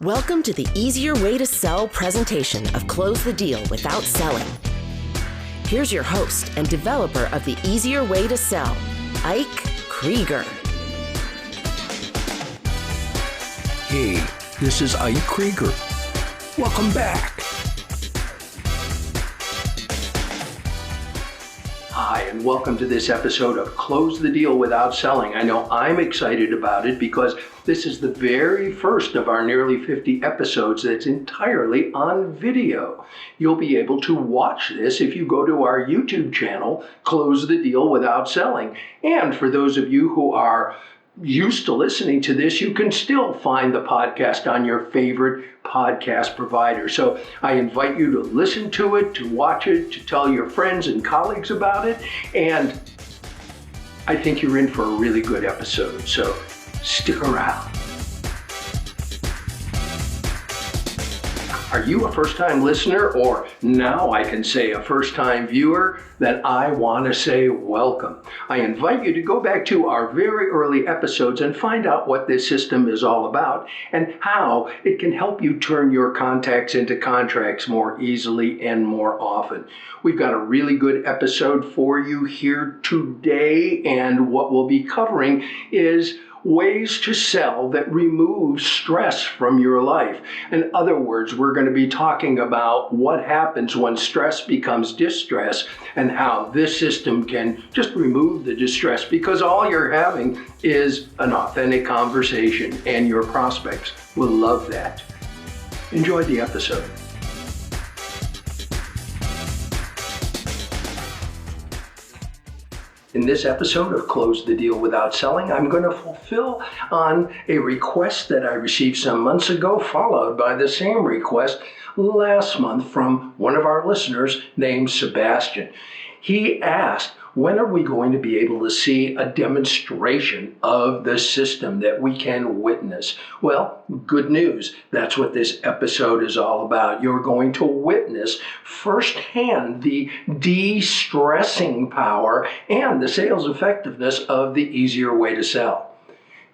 Welcome to the Easier Way to Sell presentation of Close the Deal Without Selling. Here's your host and developer of the Easier Way to Sell, Ike Krieger. Hey, this is Ike Krieger. Welcome back. Hi, and welcome to this episode of Close the Deal Without Selling. I know I'm excited about it because this is the very first of our nearly 50 episodes that's entirely on video. You'll be able to watch this if you go to our YouTube channel, Close the Deal Without Selling. And for those of you who are used to listening to this, you can still find the podcast on your favorite podcast provider. So I invite you to listen to it, to watch it, to tell your friends and colleagues about it. And I think you're in for a really good episode. So stick around. Are you a first-time listener, or now I can say a first-time viewer? Then I want to say welcome. I invite you to go back to our very early episodes and find out what this system is all about and how it can help you turn your contacts into contracts more easily and more often. We've got a really good episode for you here today, and what we'll be covering is ways to sell that remove stress from your life. In other words, we're going to be talking about what happens when stress becomes distress and how this system can just remove the distress, because all you're having is an authentic conversation, and your prospects will love that. Enjoy the episode. In this episode of Close the Deal Without Selling, I'm going to fulfill on a request that I received some months ago, followed by the same request last month from one of our listeners named Sebastian. He asked, when are we going to be able to see a demonstration of the system that we can witness? Well, good news. That's what this episode is all about. You're going to witness firsthand the de-stressing power and the sales effectiveness of the Easier Way to Sell.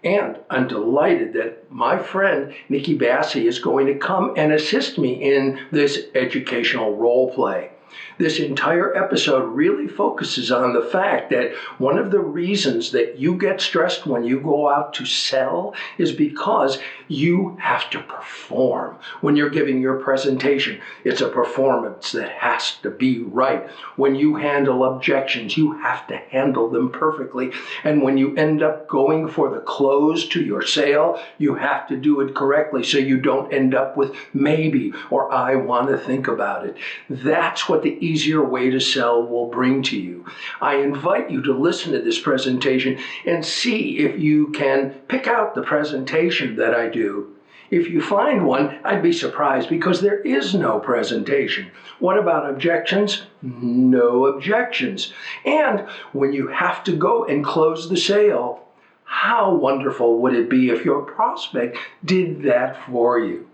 And I'm delighted that my friend Nikki Bassi is going to come and assist me in this educational role play. This entire episode really focuses on the fact that one of the reasons that you get stressed when you go out to sell is because you have to perform. When you're giving your presentation, it's a performance that has to be right. When you handle objections, you have to handle them perfectly. And when you end up going for the close to your sale, you have to do it correctly so you don't end up with maybe or I want to think about it. That's what the Easier Way to Sell will bring to you. I invite you to listen to this presentation and see if you can pick out the presentation that I do. If you find one, I'd be surprised because there is no presentation. What about objections? No objections. And when you have to go and close the sale, how wonderful would it be if your prospect did that for you?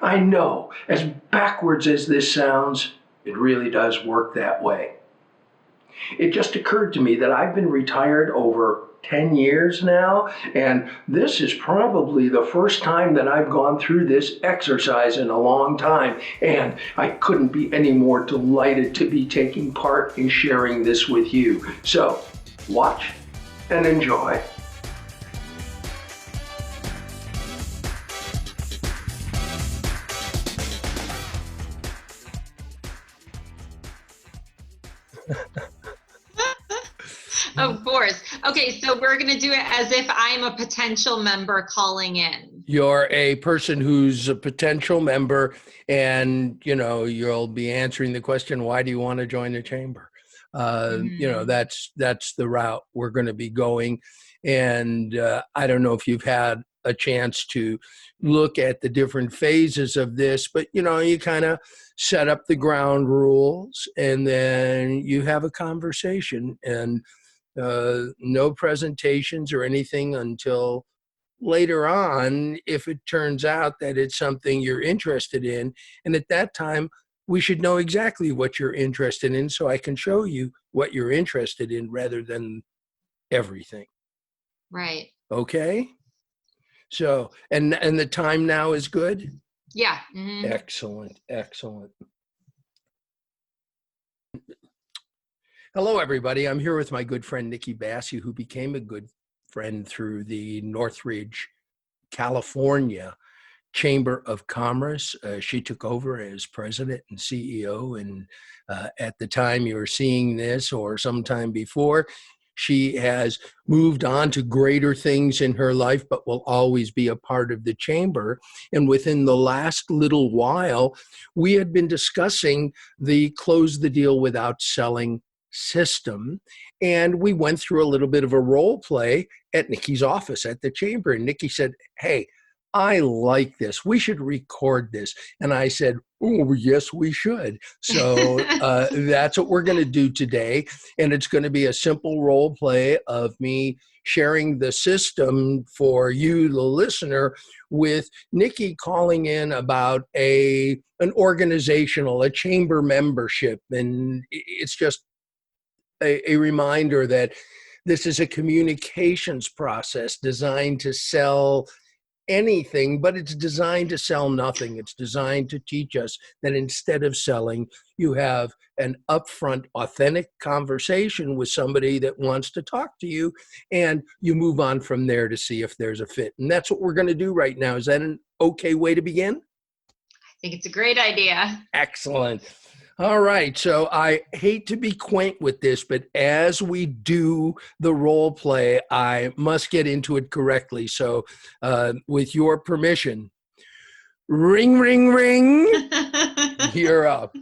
I know, as backwards as this sounds, it really does work that way. It just occurred to me that I've been retired over 10 years now, and this is probably the first time that I've gone through this exercise in a long time, and I couldn't be any more delighted to be taking part in sharing this with you. So, watch and enjoy. Of course. Okay, so we're going to do it as if I'm a potential member calling in. You're a person who's a potential member, and you'll be answering the question, why do you want to join the chamber? That's the route we're going to be going. And I don't know if you've had a chance to look at the different phases of this, but you kind of set up the ground rules, and then you have a conversation, and no presentations or anything until later on, if it turns out that it's something you're interested in. And at that time, we should know exactly what you're interested in so I can show you what you're interested in rather than everything. Right. Okay? So, and the time now is good? Yeah. Mhm. Excellent, excellent. Hello, everybody. I'm here with my good friend, Nikki Bassi, who became a good friend through the Northridge, California Chamber of Commerce. She took over as president and CEO. And at the time you were seeing this or sometime before, she has moved on to greater things in her life, but will always be a part of the chamber. And within the last little while, we had been discussing the close the deal without selling system. And we went through a little bit of a role play at Nikki's office at the chamber. And Nikki said, "Hey, I like this. We should record this." And I said, "Oh, yes, we should." So that's what we're going to do today. And it's going to be a simple role play of me sharing the system for you, the listener, with Nikki calling in about an organizational, a chamber membership. And it's just a reminder that this is a communications process designed to sell anything, but it's designed to sell nothing. It's designed to teach us that instead of selling, you have an upfront, authentic conversation with somebody that wants to talk to you, and you move on from there to see if there's a fit. And that's what we're going to do right now. Is that an okay way to begin? I think it's a great idea. Excellent. All right. So I hate to be quaint with this, but as we do the role play, I must get into it correctly. So with your permission, ring, ring, ring. You're up.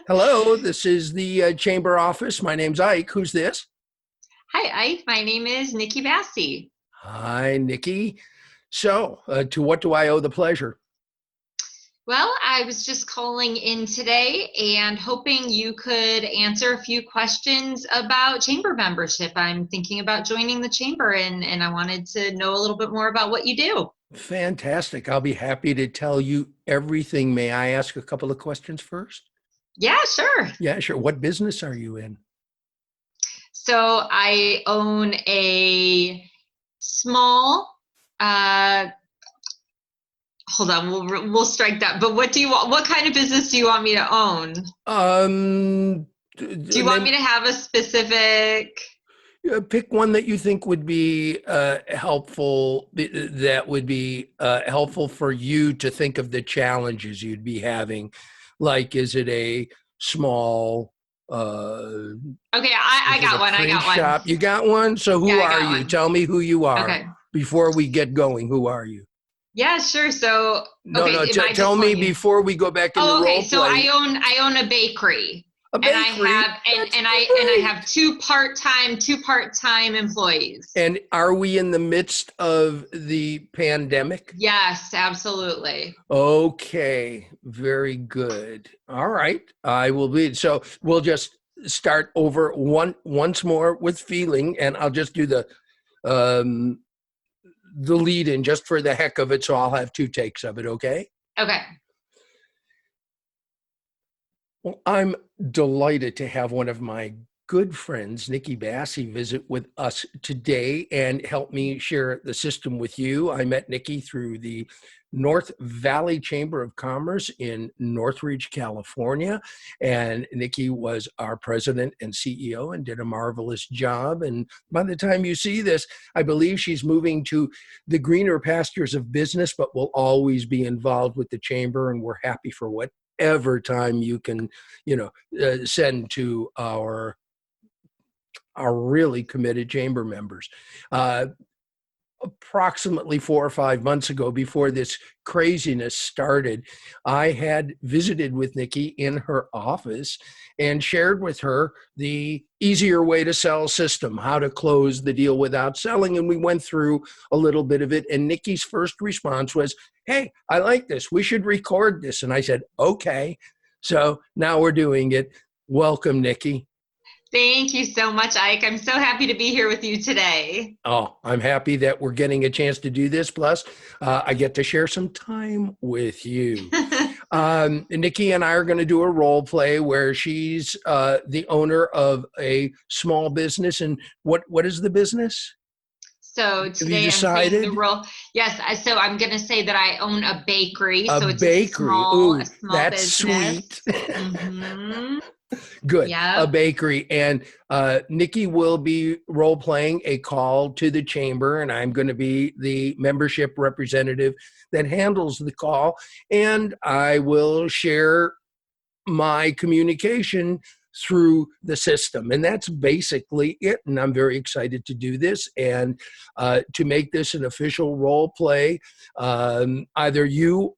Hello, this is the chamber office. My name's Ike. Who's this? Hi, Ike. My name is Nikki Bassi. Hi, Nikki. So to what do I owe the pleasure? Well, I was just calling in today and hoping you could answer a few questions about chamber membership. I'm thinking about joining the chamber and I wanted to know a little bit more about what you do. Fantastic. I'll be happy to tell you everything. May I ask a couple of questions first? Yeah, sure. Yeah, sure. What business are you in? So I own a small, hold on, we'll strike that. But what do you want? What kind of business do you want me to own? Do you want me to have a specific? Pick one that you think would be helpful. That would be helpful for you to think of the challenges you'd be having. Like, is it a small? Okay, I got one. I got shop? one. You got one. So who are you? One. Tell me who you are. Okay. Before we get going, who are you? Yeah, sure. So no, tell me before we go back into role play. So I own a bakery. A bakery. And I have two part-time employees. And are we in the midst of the pandemic? Yes, absolutely. Okay, very good. All right, I will be. So we'll just start over once more with feeling, and I'll just do the lead in just for the heck of it. So I'll have two takes of it. Okay. Okay. Well, I'm delighted to have one of my good friends, Nikki Bassi, visit with us today and help me share the system with you. I met Nikki through the North Valley Chamber of Commerce in Northridge, California. And Nikki was our president and CEO and did a marvelous job. And by the time you see this, I believe she's moving to the greener pastures of business, but will always be involved with the chamber. And we're happy for whatever time you can, send to our really committed chamber members. Approximately 4 or 5 months ago, before this craziness started, I had visited with Nikki in her office and shared with her the easier way to sell system, how to close the deal without selling. And we went through a little bit of it. And Nikki's first response was, "Hey, I like this. We should record this." And I said, "Okay." So now we're doing it. Welcome, Nikki. Thank you so much, Ike. I'm so happy to be here with you today. Oh, I'm happy that we're getting a chance to do this. Plus, I get to share some time with you. Nikki and I are going to do a role play where she's the owner of a small business. And what is the business? So Have you today I'm playing the decided? role. Yes, so I'm going to say that I own a bakery. A So it's bakery. a Ooh, small that's business. sweet. Mm-hmm. Good. A Yep. bakery. And Nikki will be role playing a call to the chamber, and I'm going to be the membership representative that handles the call. And I will share my communication through the system. And that's basically it. And I'm very excited to do this and to make this an official role play. Either you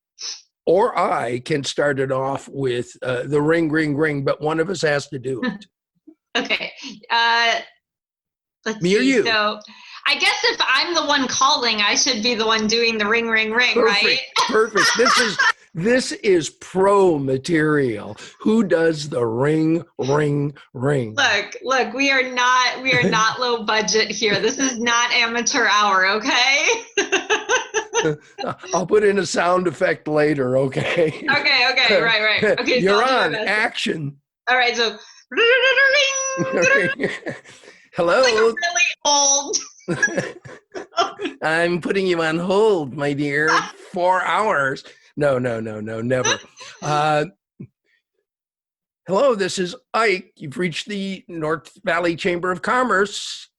or I can start it off with the ring, ring, ring, but one of us has to do it. Okay. Let's Me or see. you? So I guess if I'm the one calling, I should be the one doing the ring, ring, ring, right? Perfect. Perfect. This is pro material. Who does the ring, ring, ring? Look, we are not low budget here. This is not amateur hour, okay? I'll put in a sound effect later, okay? Okay, right. Okay, so You're I'll do my on. best. Action. All right, so ring. Like a Hello. really old. I'm putting you on hold, my dear. 4 hours. No, never. Hello, this is Ike. You've reached the North Valley Chamber of Commerce.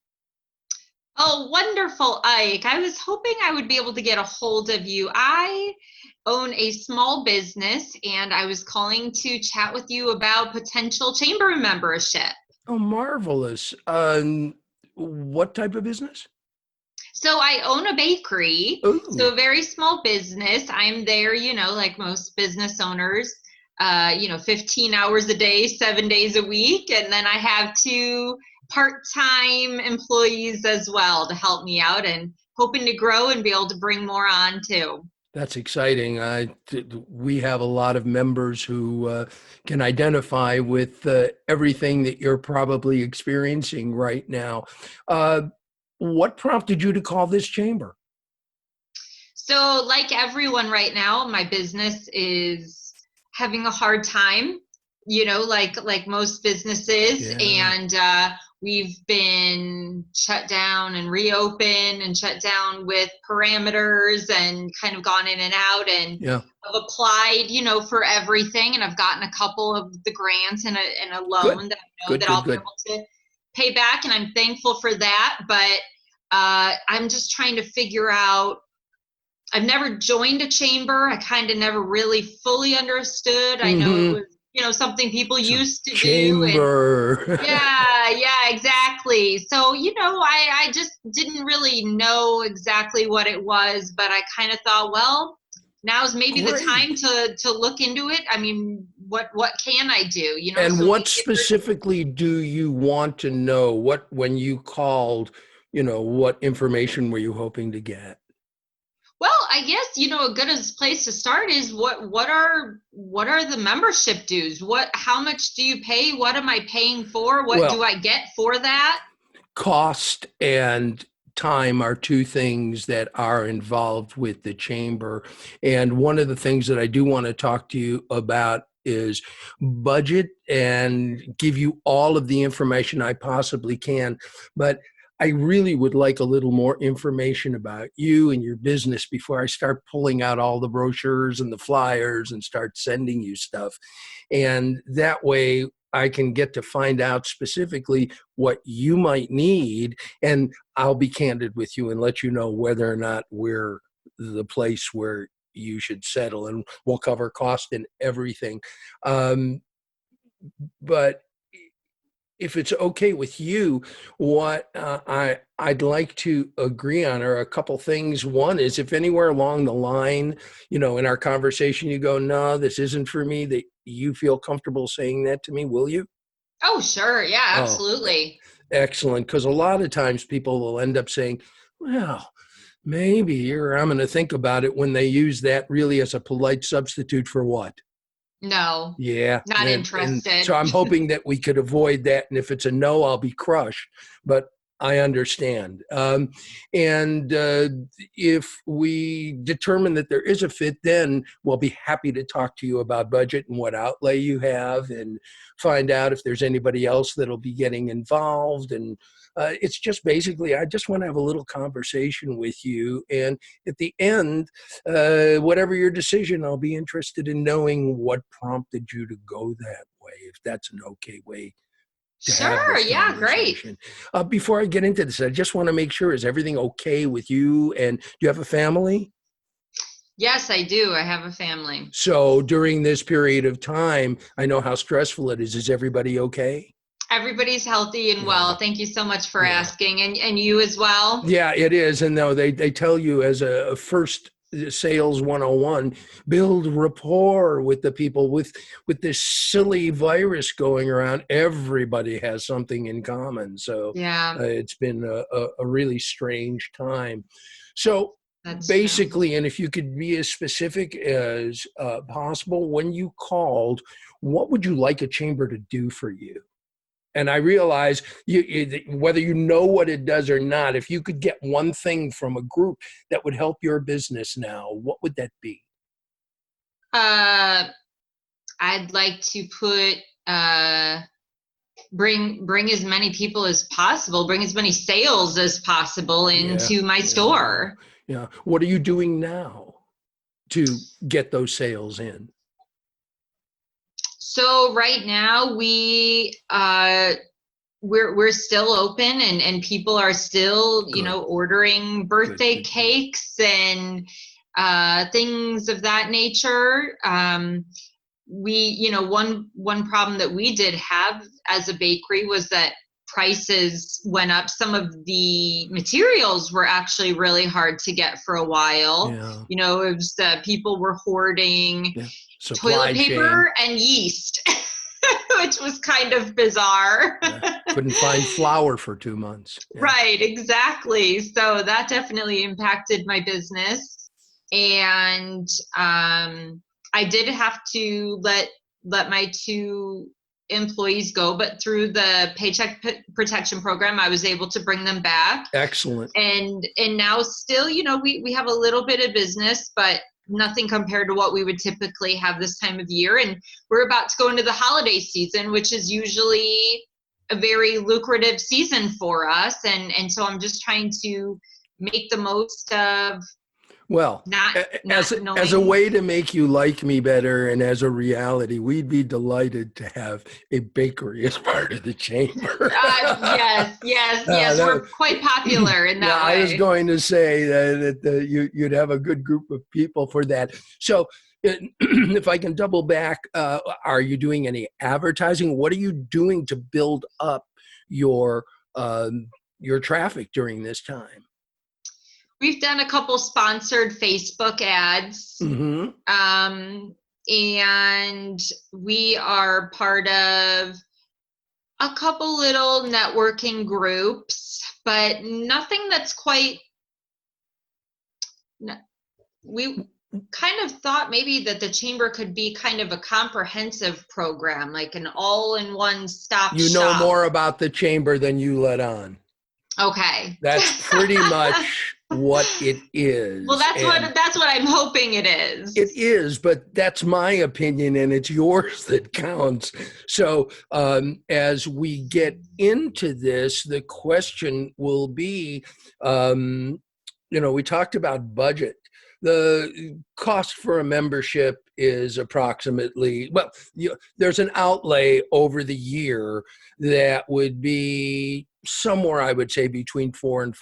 Oh, wonderful, Ike. I was hoping I would be able to get a hold of you. I own a small business and I was calling to chat with you about potential chamber membership. Oh, marvelous. What type of business? So I own a bakery, so Ooh, a very small business. I'm there, like most business owners, 15 hours a day, 7 days a week. And then I have two part-time employees as well to help me out and hoping to grow and be able to bring more on too. that's exciting. We have a lot of members who can identify with everything that you're probably experiencing right now. What prompted you to call this chamber? So like everyone right now, my business is having a hard time, like most businesses. Yeah, And we've been shut down and reopened and shut down with parameters and kind of gone in and out. And yeah. I've applied, for everything. And I've gotten a couple of the grants and a Good, loan that I know good, that good, I'll be good. able to pay back. And I'm thankful for that. But I'm just trying to figure out. I've never joined a chamber. I kind of never really fully understood. I know it Mm-hmm. was, something people So, used to do. And chamber. yeah, exactly. So, I just didn't really know exactly what it was, but I kind of thought, well, now's maybe the time Great. to look into it. I mean, what can I do? And So what maybe if there's. specifically do you want to know? When you called, what information were you hoping to get? Well, I guess a good place to start is what are the membership dues? How much do you pay? What am I paying for? What do Well, I get for that? cost and time are two things that are involved with the chamber. And one of the things that I do want to talk to you about is budget and give you all of the information I possibly can. But I really would like a little more information about you and your business before I start pulling out all the brochures and the flyers and start sending you stuff. And that way I can get to find out specifically what you might need. And I'll be candid with you and let you know whether or not we're the place where you should settle. And we'll cover cost and everything. But if it's okay with you, what I'd like to agree on are a couple things. One is if anywhere along the line, in our conversation, you go, no, this isn't for me, that you feel comfortable saying that to me, will you? Oh, sure. Yeah, Oh, absolutely. excellent. Because a lot of times people will end up saying, well, maybe, or I'm going to think about it when they use that really as a polite substitute for what? No, Yeah. not And so interested. I'm hoping that we could avoid that. And if it's a no, I'll be crushed. But I understand. And if we determine that there is a fit, then we'll be happy to talk to you about budget and what outlay you have and find out if there's anybody else that'll be getting involved. And it's just basically, I just want to have a little conversation with you. And at the end, whatever your decision, I'll be interested in knowing what prompted you to go that way, if that's an okay way to have Sure. this Yeah. Great. conversation. Before I get into this, I just want to make sure, is everything okay with you? And do you have a family? Yes, I do. I have a family. So during this period of time, I know how stressful it is. Is everybody okay? Everybody's healthy and well. Thank you so much for asking. And you as well? Yeah, it is. And no, they tell you as a first sales 101, build rapport with the people. With this silly virus going around, everybody has something in common. So Yeah, it's been a really strange time. So that's basically, and if you could be as specific as possible, when you called, what would you like a chamber to do for you? And I realize whether you know what it does or not, if you could get one thing from a group that would help your business now, what would that be? true. I'd like to put bring as many people as possible, bring as many sales as possible into my store. Yeah. What are you doing now to get those sales in? So right now we're still open and people are still, Good. Ordering birthday Good. cakes and things of that nature. One problem that we did have as a bakery was that prices went up. Some of the materials were actually really hard to get for a while. Yeah. It was people were hoarding Supply toilet paper and yeast, which was kind of bizarre. Couldn't find flour for 2 months. Right, exactly. So that definitely impacted my business. And I did have to let my 2 employees go, but through the Paycheck Protection Program, I was able to bring them back. Excellent. And now still, we have a little bit of business, but nothing compared to what we would typically have this time of year. And we're about to go into the holiday season, which is usually a very lucrative season for us. And so I'm just trying to make the most of as a way to make you like me better and as a reality, we'd be delighted to have a bakery as part of the chamber. Yes. We're quite popular in that way. I was going to say that you'd have a good group of people for that. So if I can double back, are you doing any advertising? What are you doing to build up your traffic during this time? We've done a couple sponsored Facebook ads, and we are part of a couple little networking groups, but nothing that's quite. We kind of thought maybe that the chamber could be kind of a comprehensive program, like an all-in-one stop shop. You know more about the chamber than you let on. Okay. That's pretty much what it is. Well, that's what I'm hoping it is. It is, but that's my opinion and it's yours that counts. So as we get into this, the question will be, we talked about budget. The cost for a membership is approximately, there's an outlay over the year that would be somewhere, I would say, between $400 and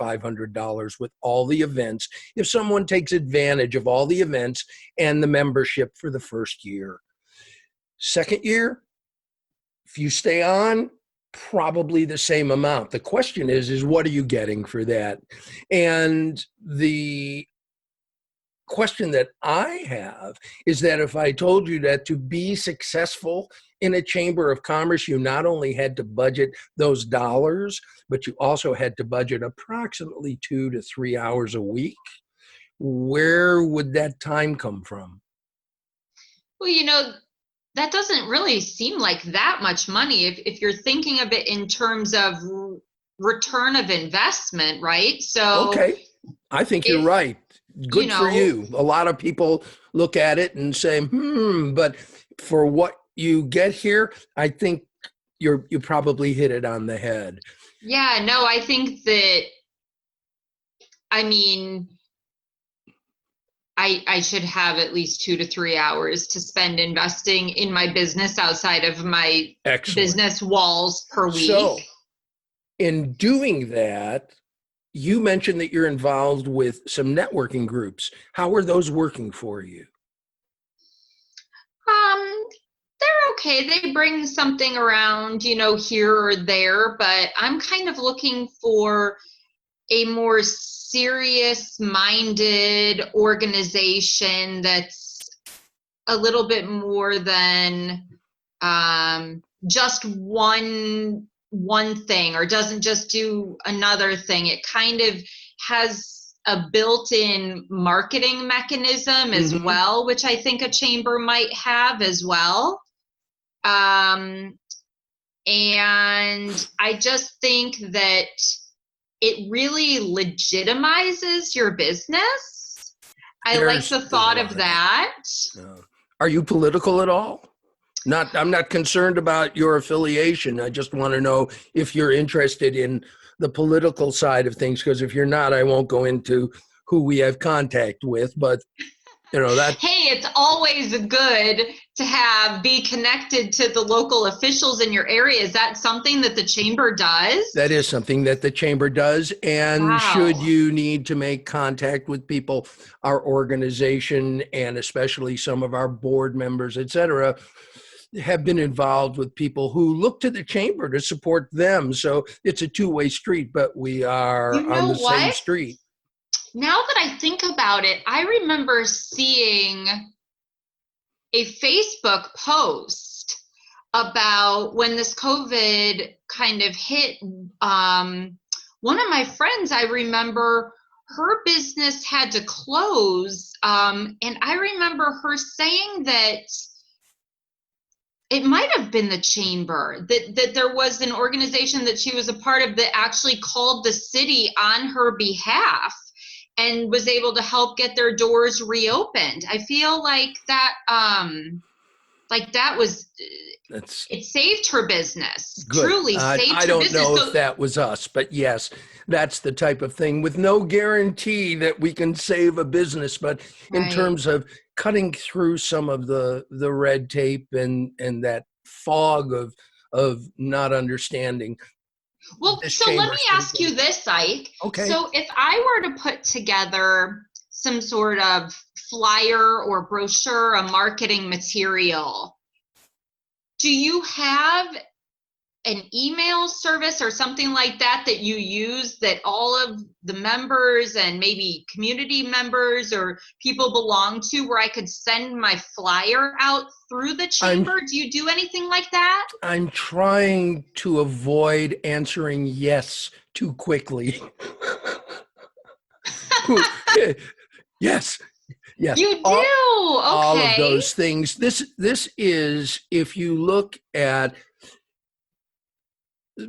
$500 with all the events, if someone takes advantage of all the events and the membership for the first year. Second year, if you stay on, probably the same amount. The question is what are you getting for that? And the question that I have is that if I told you that to be successful in a chamber of commerce, you not only had to budget those dollars, but you also had to budget approximately 2 to 3 hours a week, where would that time come from? Well, that doesn't really seem like that much money. If you're thinking of it in terms of return of investment, right? So Okay. I think you're if, right. you Good for know, you. A lot of people look at it and say, but for what you get here, I think you probably hit it on the head. yeah, no, I think that, I mean, I should have at least 2 to 3 hours to spend investing in my business outside of my Excellent. business walls per So, week. in doing that, you mentioned that you're involved with some networking groups. How are those working for you? Um, they're okay. They bring something around, here or there, but I'm kind of looking for a more serious minded organization that's a little bit more than just one thing, or doesn't just do another thing. It kind of has a built-in marketing mechanism as Mm-hmm. well, which I think a chamber might have as well. um, and I just think that it really legitimizes your business. I like the There's a thought lot of of that. that. Are you political at all? I'm not concerned about your affiliation. I just want to know if you're interested in the political side of things, because if you're not, I won't go into who we have contact with, but that Hey, it's always good to be connected to the local officials in your area. Is that something that the chamber that does? is something that the chamber does. And should Wow. you need to make contact with people, our organization, and especially some of our board members, et cetera, have been involved with people who look to the chamber to support them. So it's a two-way street, but we are You on know the same what? street. Now that I think about it, I remember seeing a Facebook post about when this COVID kind of hit. One of my friends, I remember her business had to close. And I remember her saying that it might have been the chamber, that there was an organization that she was a part of that actually called the city on her behalf and was able to help get their doors reopened. I feel like that was, That's it saved her business, good. truly I saved her don't business. know if So that was us, but yes, that's the type of thing with no guarantee that we can save a business. But in right. terms of cutting through some of the red tape and that fog of not understanding, Well, this so let chamber me is pretty ask good. you this, Ike. Okay. So if I were to put together some sort of flyer or brochure, a marketing material, do you have an email service or something like that you use, that all of the members and maybe community members or people belong to, where I could send my flyer out through the I'm chamber? Do you do anything like that? I'm trying to avoid answering yes too quickly. Yes, yes. You All do? of Okay. those things. This is, if you look at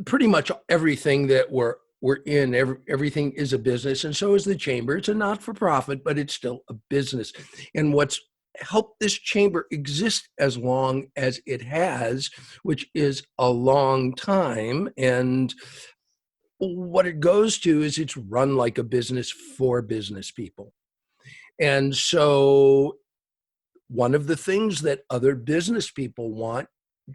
pretty much everything that we're in, everything is a business, and so is the chamber. It's a not-for-profit, but it's still a business. And what's helped this chamber exist as long as it has, which is a long time, and what it goes to is it's run like a business for business people. And so one of the things that other business people want,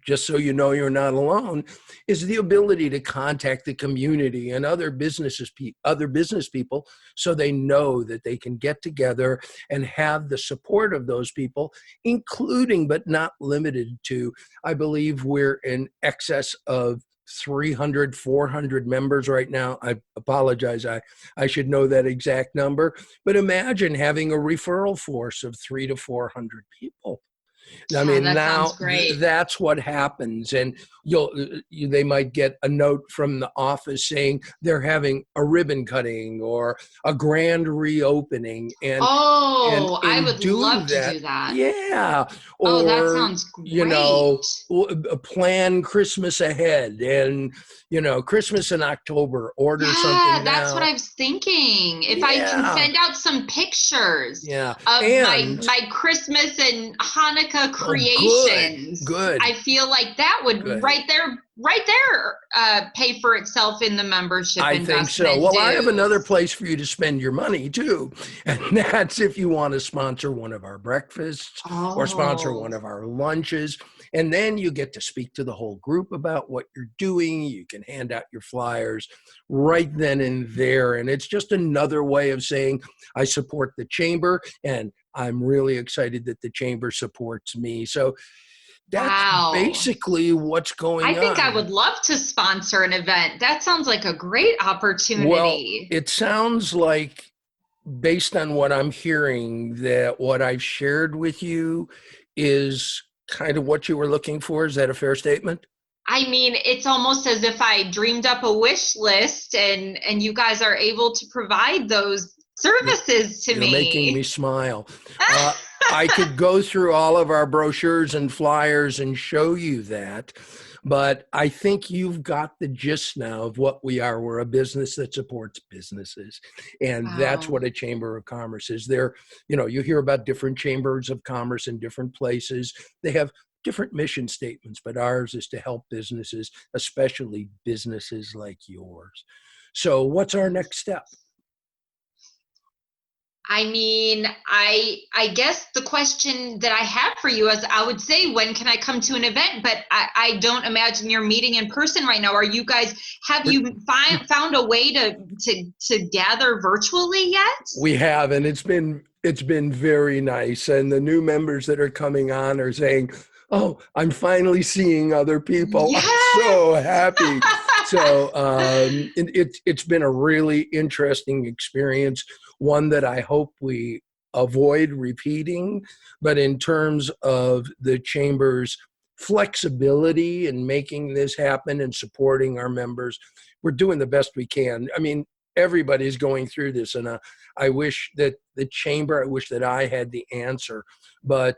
just so you know you're not alone, is the ability to contact the community and other business people, so they know that they can get together and have the support of those people, including but not limited to, I believe we're in excess of 300, 400 members right now. I apologize. I should know that exact number, but imagine having a referral force of 300 to 400 people. I Yeah, mean, that now sounds great. that's what happens. And they might get a note from the office saying they're having a ribbon cutting or a grand reopening. And Oh, I in would doing love to that, do that. yeah, Oh, that or, sounds great. plan Christmas ahead and, Christmas in October, order Yeah, something that's what now. I was thinking. If I can Yeah, send out some pictures yeah. of my And, my Christmas and Hanukkah oh, good, creations, good. I feel like that would Good. right there pay for itself in the membership I think so. investment Well, I have another dues. place for you to spend your money too. And that's if you want to sponsor one of our breakfasts or sponsor Oh, one of our lunches. And then you get to speak to the whole group about what you're doing. You can hand out your flyers right then and there. And it's just another way of saying, I support the chamber and I'm really excited that the chamber supports me. So that's wow. basically what's I going think I on. would love to sponsor an event. That sounds like a great Well, opportunity. it sounds like, based on what I'm hearing, that what I've shared with you is kind of what you were looking for. Is that a fair statement? I mean, it's almost as if I dreamed up a wish list and you guys are able to provide those You're, services to you're making me me. smile. Uh, I could go through all of our brochures and flyers and show you that, but I think you've got the gist now of what we are. We're a business that supports businesses, and that's Wow. what a chamber of commerce is. You hear about different chambers of commerce in different places. They have different mission statements, but ours is to help businesses, especially businesses like yours. So, what's our next step? I mean, I guess the question that I have for you is I would say, when can I come to an event? But I don't imagine you're meeting in person right now. Have you found a way to gather virtually yet? We have, and it's been very nice. And the new members that are coming on are saying, "Oh, I'm finally seeing other people. I'm so Yes. happy." So it's been a really interesting experience, one that I hope we avoid repeating. But in terms of the chamber's flexibility in making this happen and supporting our members, we're doing the best we can. I mean, everybody's going through this, and I wish that I wish that I had the answer. But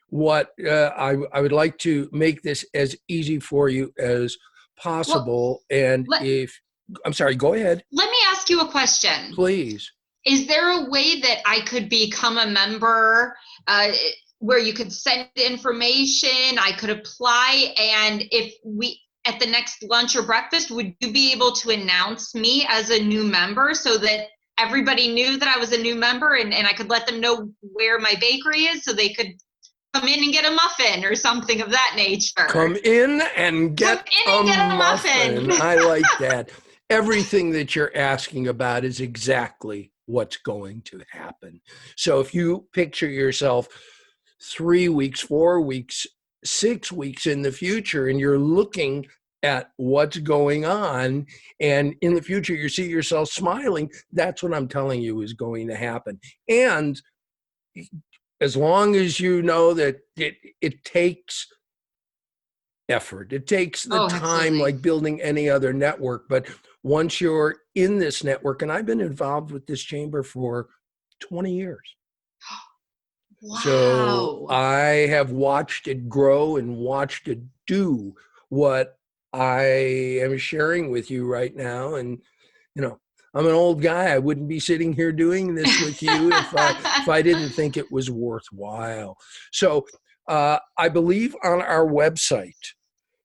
what I would like to make this as easy for you as Well, possible. And let, I'm sorry, go ahead, let me ask you a question. please. Is there a way that I could become a member, where you could send information, I could apply, and if we at the next lunch or breakfast, would you be able to announce me as a new member so that everybody knew that I was a new member, and I could let them know where my bakery is so they could come in and get a muffin or something of that nature? Come in and Come get in a and get a muffin. muffin. I like that. Everything that you're asking about is exactly what's going to happen. So if you picture yourself 3 weeks, 4 weeks, 6 weeks in the future, and you're looking at what's going on, and in the future you see yourself smiling, that's what I'm telling you is going to happen. And as long as you know that it takes effort, it takes the Oh, time absolutely. like building any other network. But once you're in this network, and I've been involved with this chamber for 20 years. So Wow. I have watched it grow and watched it do what I am sharing with you right now. And, I'm an old guy. I wouldn't be sitting here doing this with you if I didn't think it was worthwhile. So I believe on our website,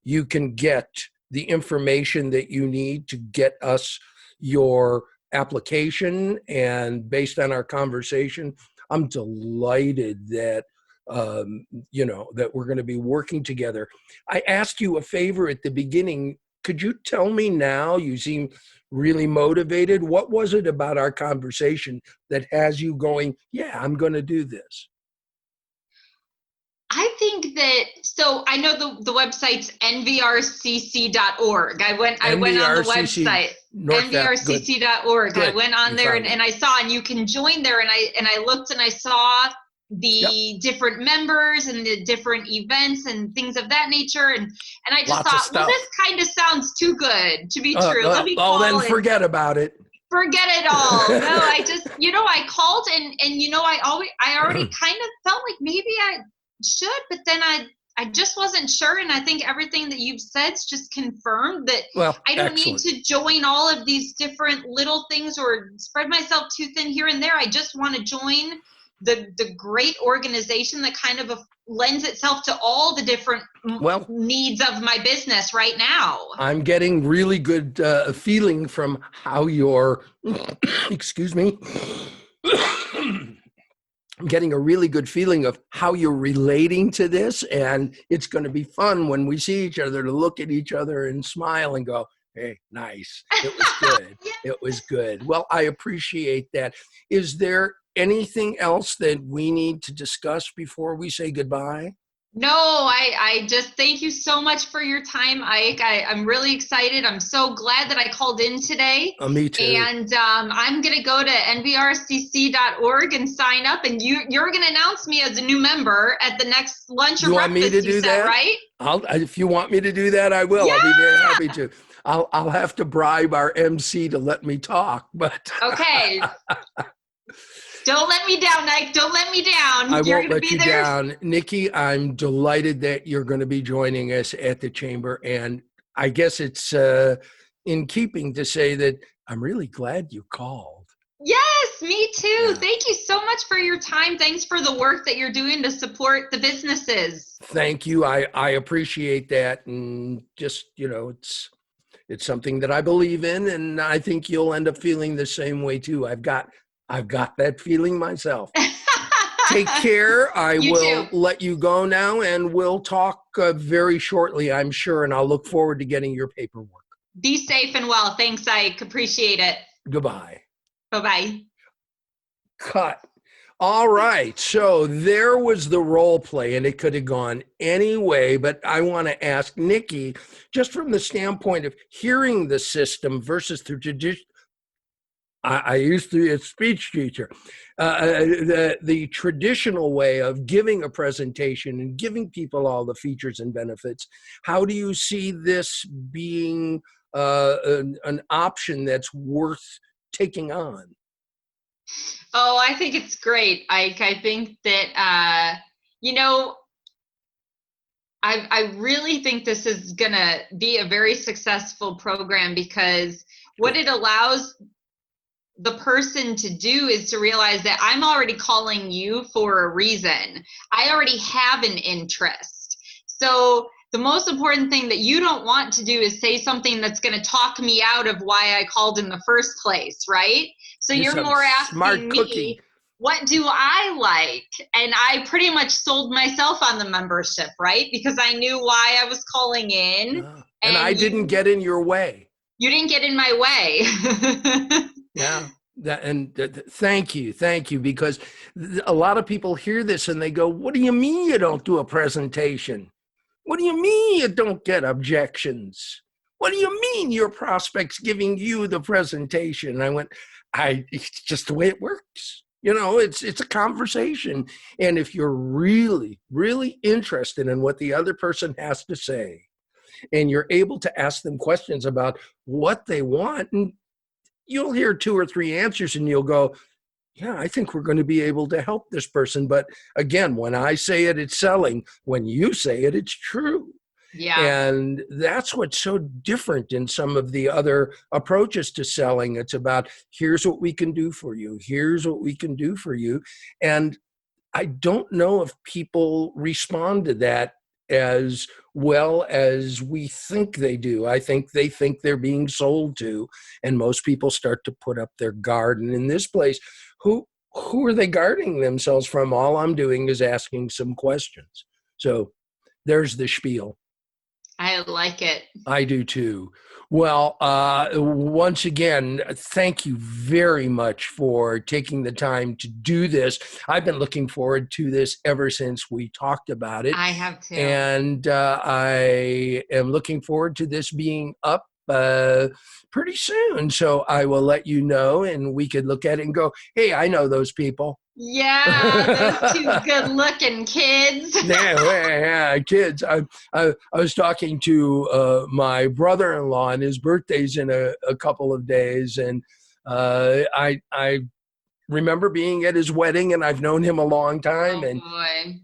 you can get the information that you need to get us your application. And based on our conversation, I'm delighted that that we're going to be working together. I asked you a favor at the beginning. Could you tell me now? You seem really motivated. What was it about our conversation that has you going, yeah, I'm going to do this? I think that, so I know the website's nvrcc.org. I went on the NVRCC website, North Ave. Good, nvrcc.org. I good. went on You there found it. and I saw, and you can join there, and I looked and I saw the different members and the different events and things of that nature. And I just Lots of thought, well, stuff. this kind of sounds too good to be true. Let me call then and forget about it. forget it all. No, I just, I called and I already kind of felt like maybe I should, but then I just wasn't sure. And I think everything that you've said's just confirmed that I don't need to join all of these different little things or spread myself too thin here and there. I just want to join the great organization that kind of lends itself to all the different needs of my business right now. I'm getting really good feeling from how you're, excuse me. I'm getting a really good feeling of how you're relating to this, and it's going to be fun when we see each other to look at each other and smile and go, hey, nice. It was good. Yes. It was good. Well, I appreciate that. Is there anything else that we need to discuss before we say goodbye? No, I just thank you so much for your time, Ike. I'm really excited. I'm so glad that I called in today. Me too. And I'm going to go to nvrcc.org and sign up. And you're going to announce me as a new member at the next lunch or you want breakfast me to do that? Right? If you want me to do that, I will. Yeah! I'll be very happy to. I'll have to bribe our MC to let me talk, but okay. Don't let me down, Ike. Don't let me down. I won't let you down. Nikki, I'm delighted that you're going to be joining us at the Chamber. And I guess it's in keeping to say that I'm really glad you called. Yes, me too. Yeah. Thank you so much for your time. Thanks for the work that you're doing to support the businesses. Thank you. I appreciate that. And just, it's something that I believe in. And I think you'll end up feeling the same way too. I've got that feeling myself. Take care. I will let you go now, and we'll talk very shortly, I'm sure, and I'll look forward to getting your paperwork. Be safe and well. Thanks, Ike. Appreciate it. Goodbye. Bye-bye. Cut. All right. So there was the role play, and it could have gone any way, but I want to ask Nikki, just from the standpoint of hearing the system versus the tradition. I used to be a speech teacher. The traditional way of giving a presentation and giving people all the features and benefits. How do you see this being an option that's worth taking on? Oh, I think it's great. I think that, I really think this is going to be a very successful program, because what it allows the person to do is to realize that I'm already calling you for a reason. I already have an interest. So the most important thing that you don't want to do is say something that's going to talk me out of why I called in the first place, right? So you're more asking me, what do I like? And I pretty much sold myself on the membership, right? Because I knew why I was calling in. And I didn't get in your way. You didn't get in my way. Yeah. Thank you, because a lot of people hear this and they go, what do you mean you don't do a presentation? What do you mean you don't get objections? What do you mean your prospect's giving you the presentation? And I went, it's just the way it works. It's a conversation. And if you're really, really interested in what the other person has to say, and you're able to ask them questions about what they want, and you'll hear 2 or 3 answers and you'll go, yeah, I think we're going to be able to help this person. But again, when I say it, it's selling. When you say it, it's true. Yeah. And that's what's so different in some of the other approaches to selling. It's about, here's what we can do for you. Here's what we can do for you. And I don't know if people respond to that as well as we think they do. I think they think they're being sold to, and most people start to put up their guard. And in this place, who are they guarding themselves from? All I'm doing is asking some questions. So there's the spiel. I like it. I do too. Well, once again, thank you very much for taking the time to do this. I've been looking forward to this ever since we talked about it. I have too. And I am looking forward to this being up pretty soon. So I will let you know, and we could look at it and go, hey, I know those people. Yeah, those two good-looking kids. Yeah, kids. I was talking to my brother-in-law, and his birthday's in a couple of days, and I remember being at his wedding, and I've known him a long time, Oh and boy.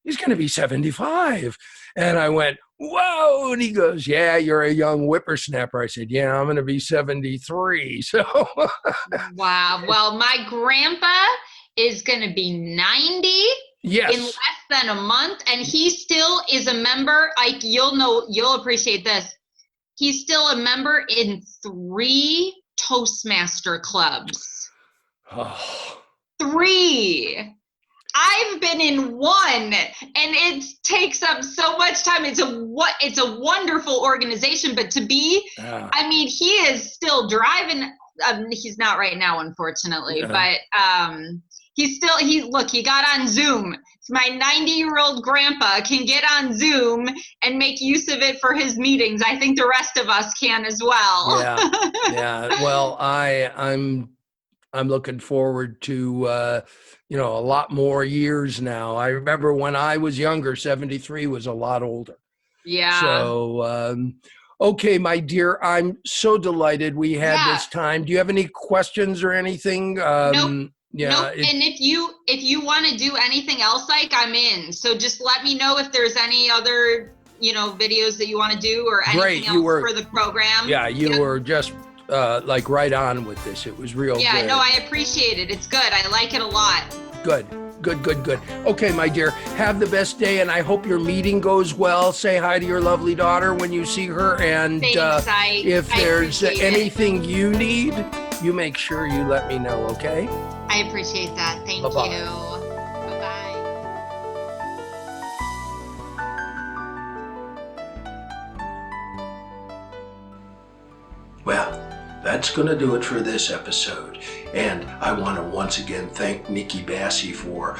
he's going to be 75. And I went, whoa. And he goes, yeah, you're a young whippersnapper. I said, yeah, I'm going to be 73. So, Wow. Well, my grandpa is going to be 90 yes. in less than a month, and he still is a member. Like, you'll appreciate this. He's still a member in 3 Toastmaster clubs. Oh. 3. I've been in 1, and it takes up so much time. It's a wonderful organization, but to be, I mean, he is still driving. He's not right now, unfortunately, but he got on Zoom. My 90-year-old grandpa can get on Zoom and make use of it for his meetings. I think the rest of us can as well. Yeah. Well, I'm looking forward to, a lot more years now. I remember when I was younger, 73 was a lot older. Yeah. So, okay, my dear, I'm so delighted we had this time. Do you have any questions or anything? Nope. Yeah. Nope. And if you want to do anything else, like, I'm in. So just let me know if there's any other, videos that you want to do or anything else for the program. Yeah, you were just like right on with this. It was real good. Yeah, no, I appreciate it. It's good. I like it a lot. Good. Okay, my dear, have the best day, and I hope your meeting goes well. Say hi to your lovely daughter when you see her, and thanks, if there's anything you need, you make sure you let me know, okay? I appreciate that. Thank you. Bye-bye. Well, that's going to do it for this episode. And I want to once again thank Nikki Bassi for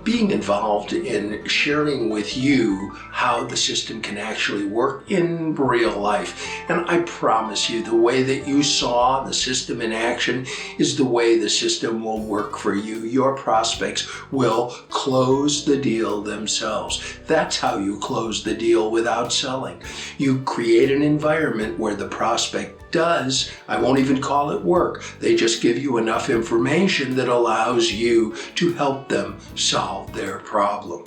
being involved in sharing with you how the system can actually work in real life. And I promise you, the way that you saw the system in action is the way the system will work for you. Your prospects will close the deal themselves. That's how you close the deal without selling. You create an environment where the prospect does, I won't even call it work, they just give you enough information that allows you to help them solve their problem.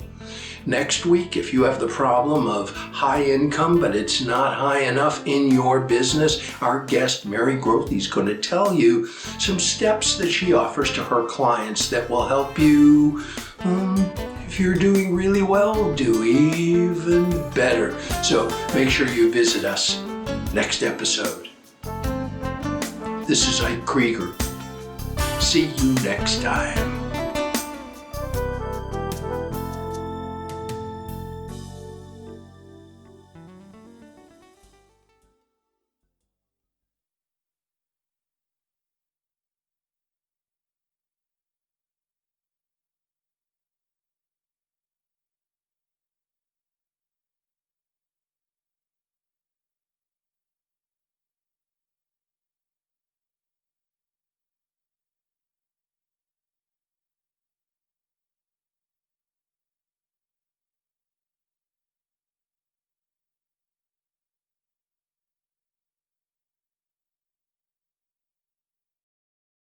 Next week, if you have the problem of high income, but it's not high enough in your business, our guest, Mary Grothe, is going to tell you some steps that she offers to her clients that will help you, if you're doing really well, do even better. So make sure you visit us next episode. This is Ike Krieger. See you next time.